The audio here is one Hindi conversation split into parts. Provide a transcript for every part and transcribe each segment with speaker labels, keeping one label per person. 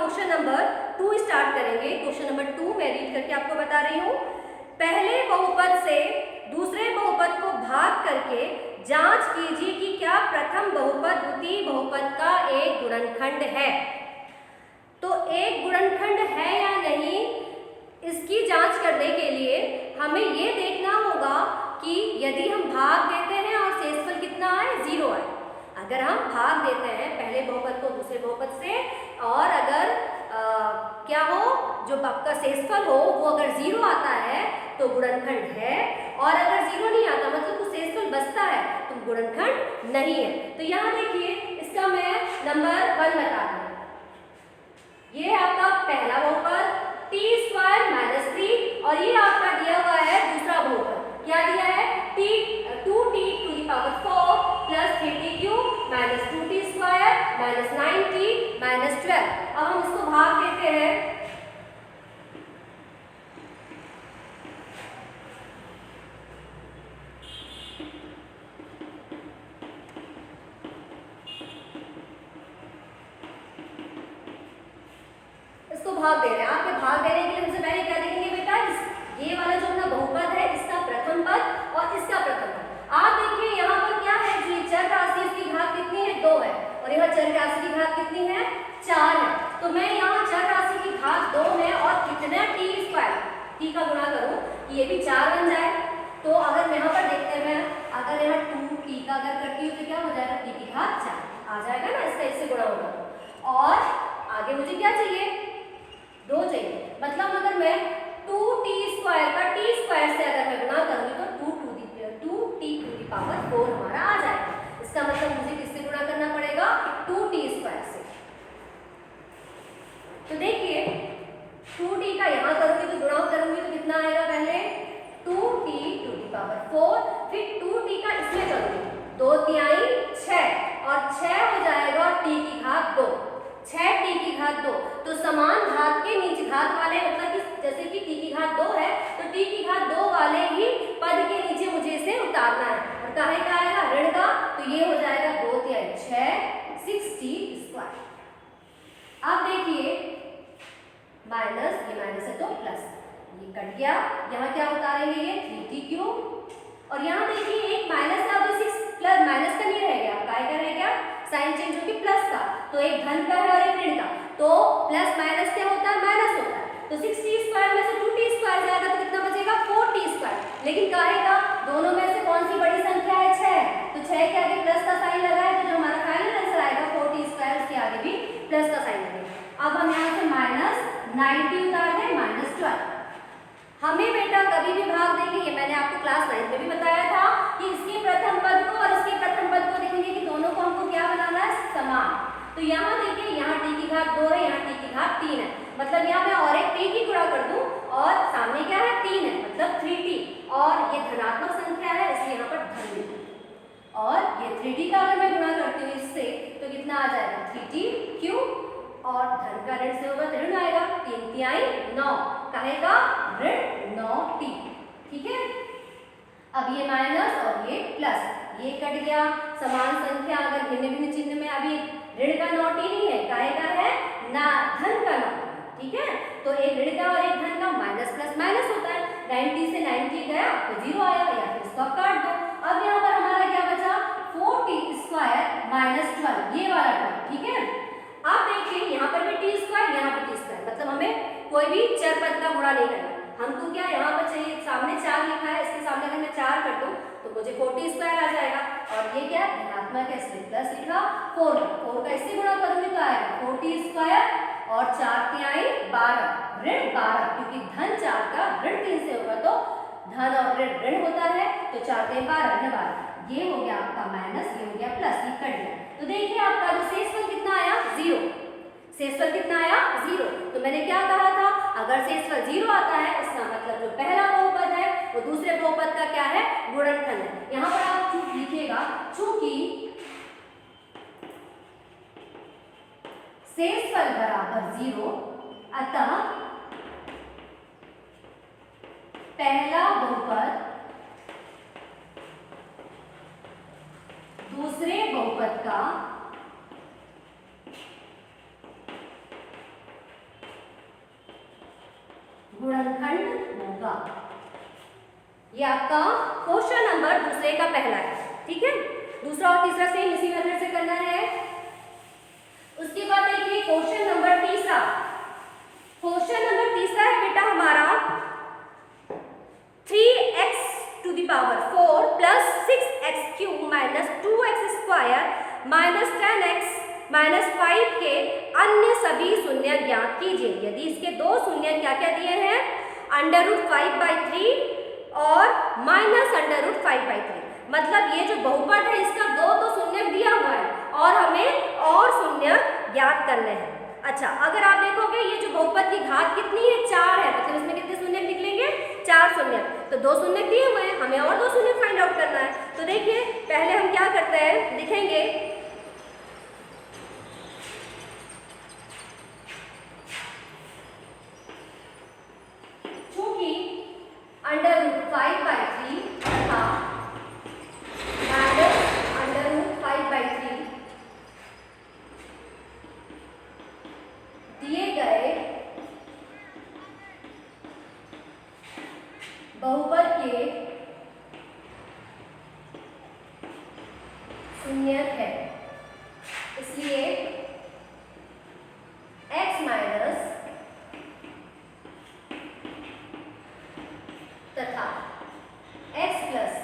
Speaker 1: क्वेश्चन नंबर 2 स्टार्ट करेंगे। क्वेश्चन नंबर 2 मैं रीड करके आपको बता रही हूँ। पहले बहुपद से दूसरे बहुपद को भाग करके जांच कीजिए कि क्या प्रथम बहुपद द्वितीय बहुपद का एक गुणनखंड है। तो एक गुणनखंड है या नहीं, इसकी जांच करने के लिए हमें ये देखना होगा कि यदि हम भाग देते हैं और शेषफल कितना आए, 0 आए। अगर हम भाग देते हैं पहले बहुपद को दूसरे बहुपद से और अगर क्या हो, जो आपका शेषफल हो वो अगर 0 आता है तो गुणनखंड है, और अगर 0 नहीं आता मतलब कुछ शेषफल बचता है तो गुणनखंड नहीं है। तो यहाँ देखिए इसका मैं नंबर 1 बता दूँ। ये आपका पहला बहुपद t² - 3 और ये आपका दिया हुआ है दूसरा बहुपद। क्या दिया है, 2t⁴ plus 3t³ - 2t² - 9t - 12। अब हम इसको भाग देते हैं। इसको भाग दे रहे हैं। आपके भाग देने के लिए सबसे पहले क्या देखेंगे बेटा, ये वाला जो अपना बहुपद है इसका प्रथम पद और इसका प्रथम पद। आप देखिए यहाँ पर क्या है, जो चर राशि इसकी घात कितनी है, 2 है, और यहाँ चर राशि की घात कितनी है, 4 है। तो मैं यहाँ चर राशि की घात 2 है और कितना t² का गुणा करूँ कि ये भी 4 बन जाए। तो अगर मैं यहाँ पर देखते हैं, अगर यहाँ 2t का अगर करती हूँ तो क्या हो जाएगा, t की घात 4 आ जाएगा ना, इसका इससे गुणा होगा। और आगे मुझे क्या चाहिए, 2 चाहिए। मतलब अगर मैं 2t² का t² से अगर मैं गुणा करूँगी तो 2t⁴ हमारा आ जाएगा। इसका मतलब मुझे किससे गुणा करना पड़ेगा, 2t² से। तो देखिए 2t का यहाँ करूँगी तो गुणा करूँगी तो कितना आएगा, पहले 2t⁴, फिर 2t का इसमें करूँगी 2 तिहाई 6 और 6 हो जाएगा t की घात 2, 6t की घात 2। तो समान घात के नीचे घात वाले, मतलब कि जैसे कि t की घात 2 है तो t की घात 2 वाले ही पद के नीचे मुझे इसे उतारना है। और काहे का आएगा, ऋण का, तो ये हो जाएगा 2 तिहाई 6 6t²। अब देखिए माइनस, ये माइनस है तो प्लस, ये कट गया। यहाँ क्या उतारेंगे, ये 3t³ और यहाँ देखिए एक माइनस का, अब 6 प्लस माइनस का नहीं रह गया, काय का रह गया, साइन चेंज होगी प्लस का। तो एक धन का है और एक ऋण का, तो प्लस माइनस क्या होता है, माइनस होता है। तो 6t² में से 2t² जाएगा तो कितना बचेगा, 4t²। लेकिन काहे का, दोनों में से कौन सी बड़ी संख्या है, 6, तो 6 के आगे प्लस का साइन लगा है, तो जो हमारा फाइनल आंसर आएगा 4t², उसके आगे भी प्लस का साइन लगेगा। अब हम यहाँ से माइनस 9t उतार दें, -12। हमें बेटा कभी भी भाग देंगे, ये मैंने आपको क्लास 9 में भी बताया था कि इसके प्रथम पद को और इसके प्रथम पद को देखेंगे कि दोनों को हमको क्या बनाना है, समान। तो यहाँ देखिए, यहाँ t की घात 2 है, यहाँ t की घात 3 है, मतलब यहाँ मैं और एक t की गुणा कर दूं और सामने क्या है, 3 है, मतलब 3t, और ये धनात्मक संख्या है इसलिए यहाँ पर धन लिखा। और ये 3t का अगर मैं गुणा करती हूँ इससे तो कितना आ जाएगा, 3t³ और धन का ऋण से होगा तो ऋण आएगा, 3 तिहाई 9, कहेगा ऋण 9t। ठीक है, अब ये माइनस और ये प्लस, ये कट गया। समान संख्या अगर भिन्न भिन्न चिन्ह में, अभी ऋण का 9t नहीं है, काहे का है ना, धन का 9। ठीक है, तो एक ऋण का और एक धन का, माइनस प्लस माइनस होता है, 90 से 90 गया तो 0 आया, या फिर इसको काट दो। अब यहाँ पर हमारा क्या बचा, 4t² - 12, ये वाला टर्म। ठीक है, अब देखिए यहाँ पर भी t², यहाँ पर t², मतलब हमें कोई भी चर पद का गुणा नहीं करना। हमको क्या यहाँ पर चाहिए, सामने 4 लिखा है, इसके सामने अगर मैं 4 कर दूं तो मुझे 4t² आ जाएगा, और ये क्या धनात्मक है इसलिए प्लस लिखा, 4 का इससे गुणा करूंगी तो आएगा 4t² और 4 तिहाई 12, ऋण 12, क्योंकि धन 4 का ऋण 3 से होगा तो धन और ऋण ऋण होता है, तो 4 तिहाई 12, ऋण 12। ये हो गया आपका माइनस, ये हो गया प्लस, ये कट गया। तो देखिए आपका जो शेषफल कितना आया, 0। शेषफल कितना आया, 0। तो मैंने क्या कहा था, अगर शेषफल 0 आता है इसका मतलब जो पहला बहुपद है वो दूसरे बहुपद का क्या है, गुणनखंड है। यहाँ पर आप चूक लिखिएगा, चूंकि शेषफल बराबर 0 अतः पहला बहुपद दूसरे बहुपद का आपका क्वेश्चन नंबर दूसरे का पहला है, ठीक है। दूसरा और तीसरा सेम इसी मेथड से करना है। उसके बाद देखिए क्वेश्चन नंबर तीसरा। क्वेश्चन नंबर तीसरा है बेटा हमारा 3x to the power 4 plus 6x cube minus 2x square minus 10x minus 5 के अन्य सभी शून्य ज्ञात कीजिए यदि इसके दो शून्य क्या क्या दिए हैं, √5/3 और -√5/3। मतलब ये जो बहुपद है इसका दो तो शून्य दिया हुआ है और हमें और शून्य ज्ञात करने हैं। अच्छा, अगर आप देखोगे ये जो बहुपद की घात कितनी है, 4 है, मतलब इसमें कितने शून्य निकलेंगे, 4 शून्य। तो दो शून्य दिए हुए हैं, हमें और दो शून्य फाइंड आउट करना है। तो देखिए पहले हम क्या करते हैं, लिखेंगे √5/3 तथा -√5/3 दिए गए बहुपद के शून्य है, इसलिए x माइनस तथा x प्लस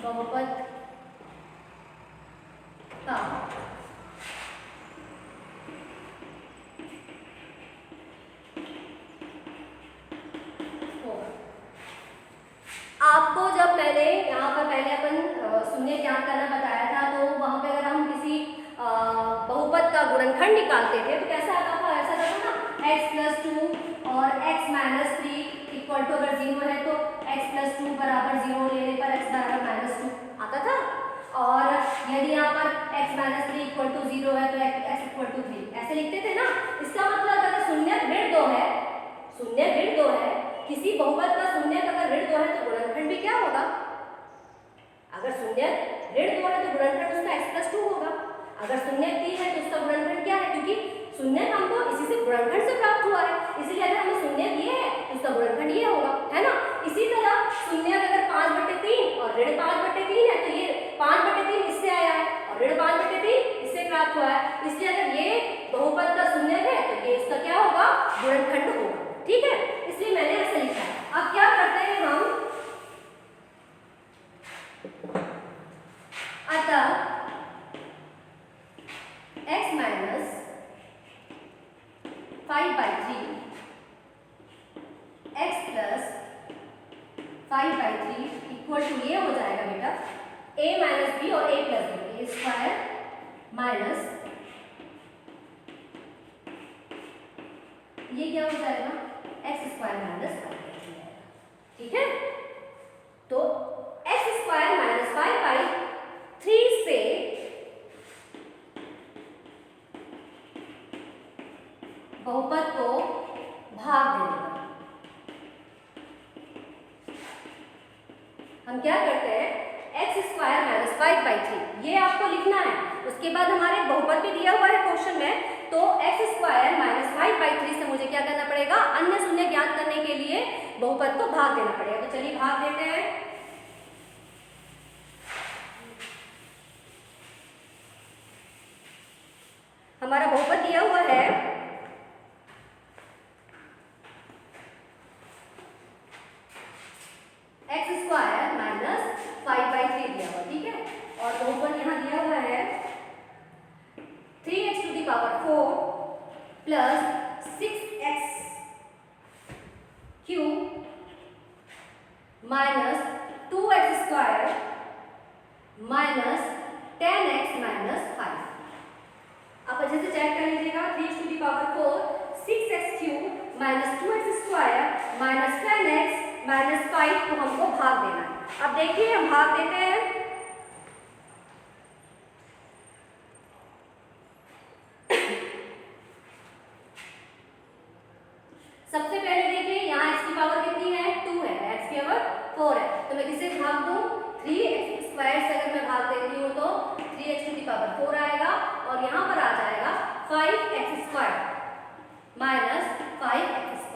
Speaker 1: बहुपद का आपको जब मैंने यहाँ पर पहले अपन शून्य ज्ञात करना बताया था, तो वहाँ पे अगर हम किसी बहुपद का गुणनखंड निकालते थे तो कैसा आता था, ऐसा आता था ना, x + 2 और x - 3 इक्वल टू, अगर 0 है तो x + 2 बराबर 0 लेने पर x बराबर -2 आता था। और यदि यहाँ पर x - 3 इक्वल टू 0 है तो x इक्वल टू 3 ऐसे लिखते थे ना। इसका मतलब अगर शून्य ऋण 2 है, शून्य ऋण 2 है, किसी बहुपद का शून्य अगर ऋण 2 है तो गुणनखंड भी क्या होगा, अगर शून्य ऋण 2 है तो गुणनखंड उसका x + 2 होगा। अगर शून्य 3 है तो उसका गुणनखंड क्या है, क्योंकि शून्य हमको इसी से गुणनखंड से प्राप्त हुआ है, इसलिए अगर हमें शून्य दिए है तो उसका गुणनखंड ये होगा, है ना। इसी तरह शून्य अगर 5/3 और ऋण 5/3 है तो ये 5/3 इससे आया है और ऋण 5/3 इससे प्राप्त हुआ है, इसलिए अगर ये बहुपद का शून्य है तो ये इसका क्या होगा, गुणनखंड होगा, ठीक है। इसलिए मैंने ऐसे लिखा है। अब क्या करते हैं हम, अतः x - 5/3 x + 5/3 इक्वल टू ये हो जाएगा बेटा a - b और a + b, a square minus ये क्या हो जाएगा, x स्क्वायर माइनस 5/3, ठीक है। तो x स्क्वायर माइनस 5/3 से बहुपद को भाग देंगे। हम क्या करते हैं, x स्क्वायर माइनस 5/3 ये आपको लिखना है। उसके बाद हमारे बहुपद भी दिया हुआ है क्वेश्चन में, तो x स्क्वायर माइनस 5/3 से मुझे क्या करना पड़ेगा, अन्य शून्य ज्ञात करने के लिए बहुपद को भाग देना पड़ेगा। तो चलिए भाग देते हैं। हमारा बहुपद दिया हुआ है x स्क्वायर माइनस 5/3 दिया हुआ, ठीक है। और बहुपद यहाँ दिया हुआ है 3x to the power 4 plus 6x cube minus 2x square minus 10x minus 5। आप अच्छे से चेक कर लीजिएगा, 3x to the power 4 6x cube minus 2x square minus 10x minus 5 को हमको भाग देना है। अब देखिए हम भाग देते हैं। सबसे पहले देखिए यहाँ x की पावर कितनी है, 2 है, x की पावर 4 है, तो मैं किससे भाग दूं, 3x स्क्वायर से अगर मैं भाग 5x² माइनस 5x²।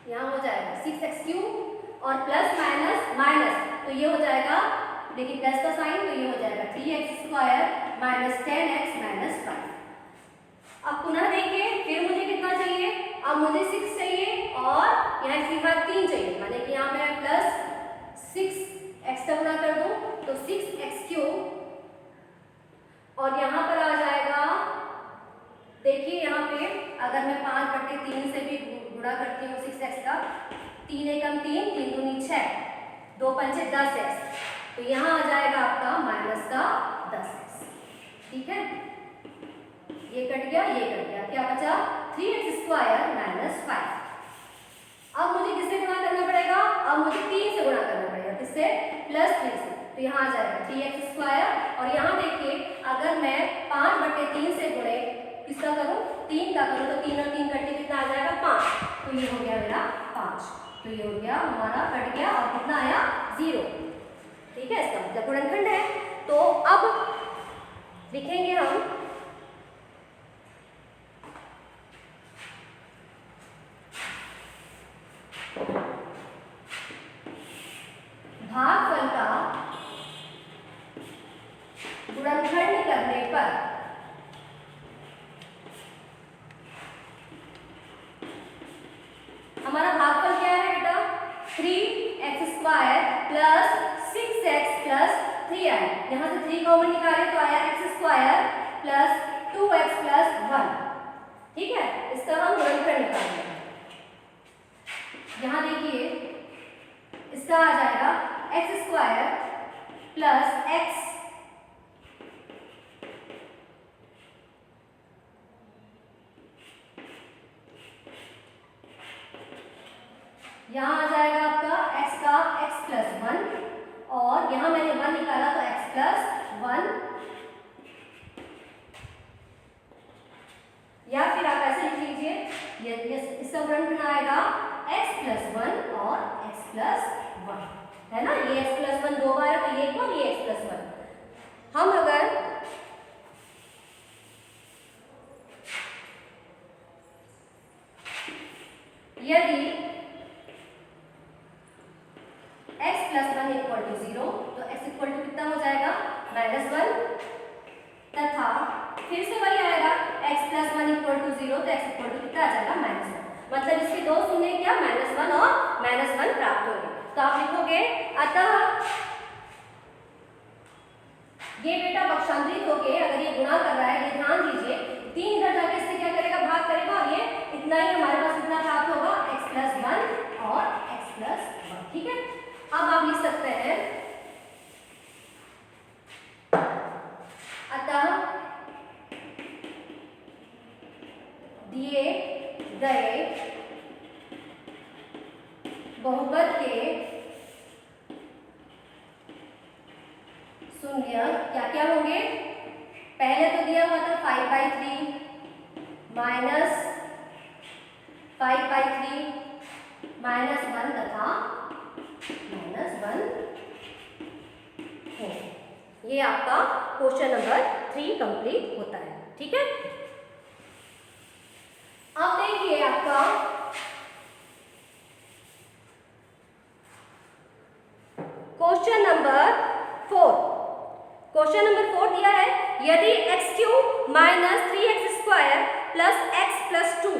Speaker 1: यहाँ हो जाएगा 6x³ और प्लस माइनस माइनस, तो ये हो जाएगा, देखिए प्लस का साइन, तो ये हो जाएगा 3x² माइनस 10x माइनस 5। अब पुनः देखिए, फिर मुझे कितना चाहिए, अब मुझे 6 चाहिए और यहाँ x की घात 3 चाहिए, माने कि यहाँ मैं प्लस 6x का गुणा कर दूं तो 6x³ और यहाँ पर आ जाएगा, देखिए यहाँ पे अगर मैं 5/3 से भी गुणा करती हूँ 6x का, 3 एकम 3, 3 दूनी 6, 2 पंचे 10x, तो यहाँ आ जाएगा आपका माइनस का 10x। ठीक है, ये कट गया, ये कट गया, क्या बचा 3x² माइनस 5। अब मुझे किससे गुणा करना पड़ेगा, अब मुझे 3 से गुणा करना पड़ेगा, किससे, प्लस 3 से, तो यहाँ आ जाएगा 3x² और यहाँ देखिए अगर मैं 5/3 से गुणे किसका करूँ, 3 का करूँ, तो 3 और 3 कट के कितना आ जाएगा 5, तो ये हो गया मेरा 5, तो ये हो गया हमारा, कट गया और कितना आया 0। ठीक है, इसका मतलब गुणनखंड है। तो अब लिखेंगे हम भागफल का गुणनखंड करने पर हमारा भागफल क्या है बेटा, 3x² plus 6x plus 3i, यहाँ से 3 कॉमन निकाले तो आया x² प्लस 2x प्लस 1। ठीक है, इसका हम गुणनखंड निकालेंगे। यहाँ देखिए इसका आ जाएगा x² प्लस x यहाँ आ जाएगा आपका x का x प्लस 1 और यहाँ मैंने 1 निकाला तो x प्लस 1, या फिर आप ऐसे लिख लीजिए, इसका गुणनखंड आएगा x प्लस 1 और x प्लस 1, है ना, ये x प्लस 1 दो बार है तो ये एक बार, ये x प्लस 1। हम अगर यदि x प्लस 1 इक्वल टू 0 तो x इक्वल टू कितना हो जाएगा -1, तथा फिर से वही आएगा x प्लस 1 इक्वल टू 0 तो x इक्वल टू कितना आ जाएगा -1, मतलब इसके दो शून्य क्या, -1 और -1 प्राप्त होंगे। तो आप लिखोगे अतः ये बेटा पक्षांतरित होके अगर ये गुणा कर रहा है, ये ध्यान दीजिए, 3 इधर जाके इससे क्या करेगा, भाग करेगा, और ये इतना ही हमारे पास कितना प्राप्त होगा, x प्लस 1 और x प्लस 1। ठीक है, अब आप लिख सकते हैं अतः दिए गए बहुपद के शून्य क्या क्या होंगे, पहले तो दिया हुआ था 5/3 माइनस 5/3 -1 तथा -1 हो। ये आपका क्वेश्चन नंबर 3 कंप्लीट होता है। ठीक है, अब देखिए आपका क्वेश्चन नंबर 4। क्वेश्चन नंबर 4 दिया है, यदि x³ minus 3x² plus x plus 2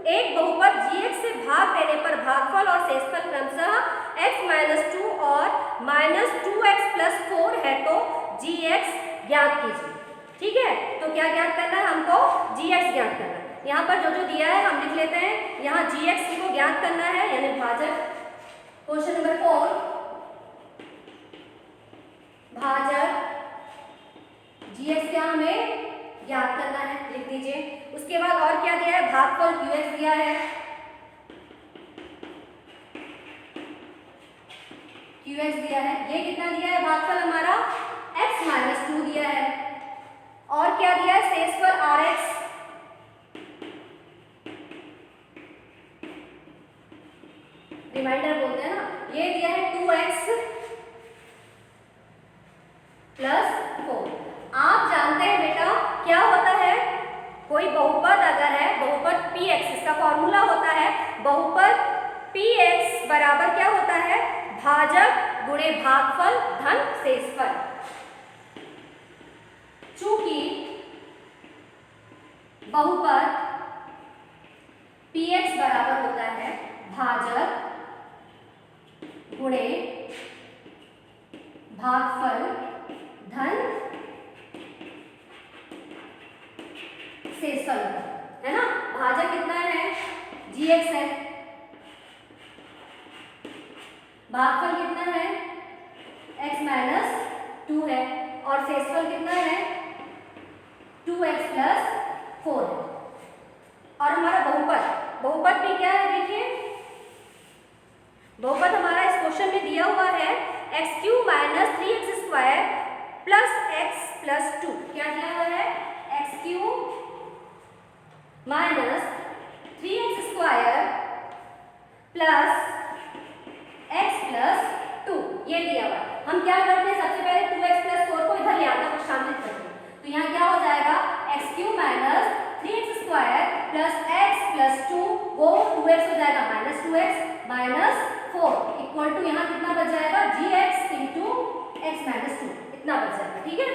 Speaker 1: एक बहुपद gx से भाग देने पर भागफल और शेषफल क्रमशः x माइनस 2 और माइनस 2x प्लस 4 है तो gx ज्ञात कीजिए। ठीक है, तो क्या ज्ञात करना है हमको, gx ज्ञात करना है। यहाँ पर जो जो दिया है हम लिख लेते हैं, यहाँ gx को ज्ञात करना है, यानी भाजक। क्वेश्चन नंबर 4 भाजक gx क्या हमें ज्ञात करना है, लिख दीजिए। उसके बाद और क्या दिया है, भागफल qx दिया है, qx दिया है, ये कितना दिया है भागफल हमारा, x माइनस 2 दिया है, और क्या दिया है शेषफल rx, रिमाइंडर बोलते हैं ना, ये दिया है 2x प्लस 4। कोई बहुपद अगर है, बहुपद px, इसका फॉर्मूला होता है बहुपद px बराबर क्या होता है, भाजक गुणे भागफल धन शेषफल। चूंकि बहुपद px बराबर होता है भाजक गुणे भागफल धन शेषफल, है ना। भाजक कितना है, gx है, भागफल कितना है, x माइनस 2 है, और शेषफल कितना है, 2x प्लस 4 है। और हमारा बहुपद भी क्या है, देखिए बहुपद हमारा इस क्वेश्चन में दिया हुआ है x³ minus 3x square plus x plus 2। क्या दिया हुआ है, x³ minus 3x square plus x plus 2, ये दिया हुआ है। हम क्या करते हैं, सबसे पहले 2x प्लस 4 को इधर ले आते हैं, प्रतिस्थापित करते हैं, तो यहाँ क्या हो जाएगा, x³ minus 3x square plus x plus 2, वो 2x हो जाएगा minus 2x minus 4 equal to यहाँ कितना बच जाएगा, gx इंटू x माइनस 2, इतना बच जाएगा। ठीक है,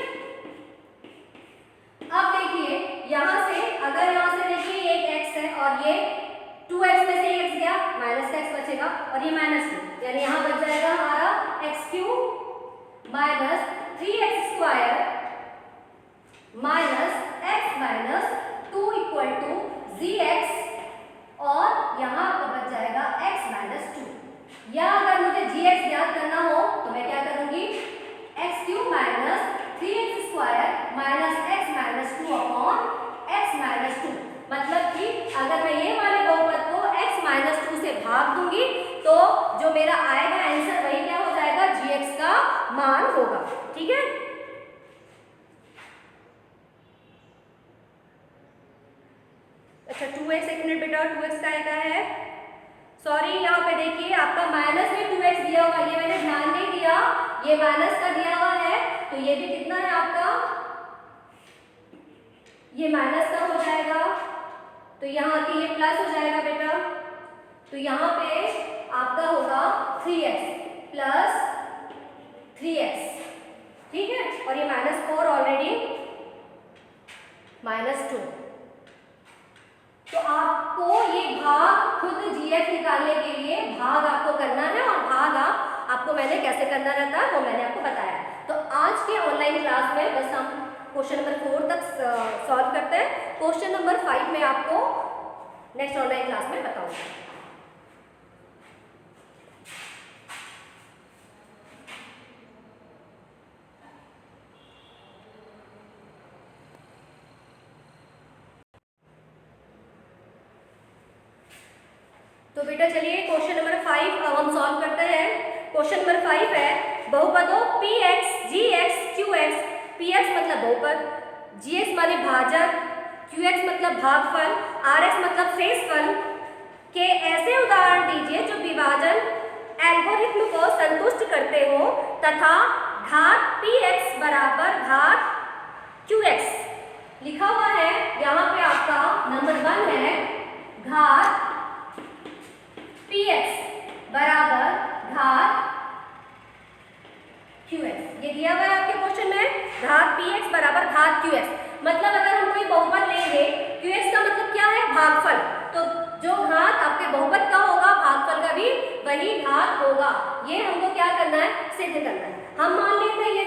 Speaker 1: अब देखिए यहाँ से, अगर यहाँ से देखिए एक x है और ये 2x में से x गया, माइनस का x बचेगा, और ये माइनस 2, यानी यहाँ बच जाएगा हमारा x³ minus 3x square minus x minus 2 equal to gx, और यहाँ पर बच जाएगा x माइनस 2। या अगर मुझे gx ज्ञात करना हो तो मैं क्या करूंगी, x³ minus 3x square minus x minus 2 upon x minus 2, मतलब कि अगर मैं ये वाले बहुपद को x माइनस 2 से भाग दूंगी तो जो मेरा आएगा आंसर वही क्या हो जाएगा, gx का मान होगा। ठीक है, अच्छा 2x, एक मिनट बेटा, 2x का है, सॉरी यहाँ पे देखिए आपका माइनस में 2x दिया हुआ, ये मैंने ध्यान नहीं दिया, ये माइनस का दिया हुआ है, तो ये भी कितना है आपका, ये माइनस का हो जाएगा, तो यहाँ की ये प्लस हो जाएगा बेटा, तो यहाँ पे आपका होगा 3x प्लस 3x। ठीक है, और ये माइनस 4 ऑलरेडी माइनस 2, तो आपको ये भाग खुद gx निकालने के लिए भाग आपको करना है, और भाग आपको मैंने कैसे करना रहता है वो मैंने आपको बताया। तो आज के ऑनलाइन क्लास में बस हम क्वेश्चन नंबर 4 तक सॉल्व करते हैं, क्वेश्चन नंबर 5 में आपको नेक्स्ट ऑनलाइन क्लास में बताऊंगी। तो बेटा चलिए क्वेश्चन नंबर 5 अब हम सॉल्व करते हैं। क्वेश्चन नंबर 5 है बहुपदों px, gx, qx, px मतलब बहुपद, gx माने भाजक, qx मतलब भागफल, rx मतलब शेषफल के ऐसे उदाहरण दीजिए जो विभाजन एल्गोरिथ्म को संतुष्ट करते हो तथा घात px बराबर घात qx लिखा हुआ है। यहाँ पे आपका नंबर 1 है घात px बराबर घात qx, ये दिया हुआ है आपके क्वेश्चन में, घात px बराबर घात qx। मतलब अगर हम कोई बहुपद लेंगे, qx का मतलब क्या है, भागफल, तो जो घात आपके बहुपद का होगा भागफल का भी वही घात होगा। ये हमको क्या करना है, सिद्ध करना है। हम मान लेते हैं ये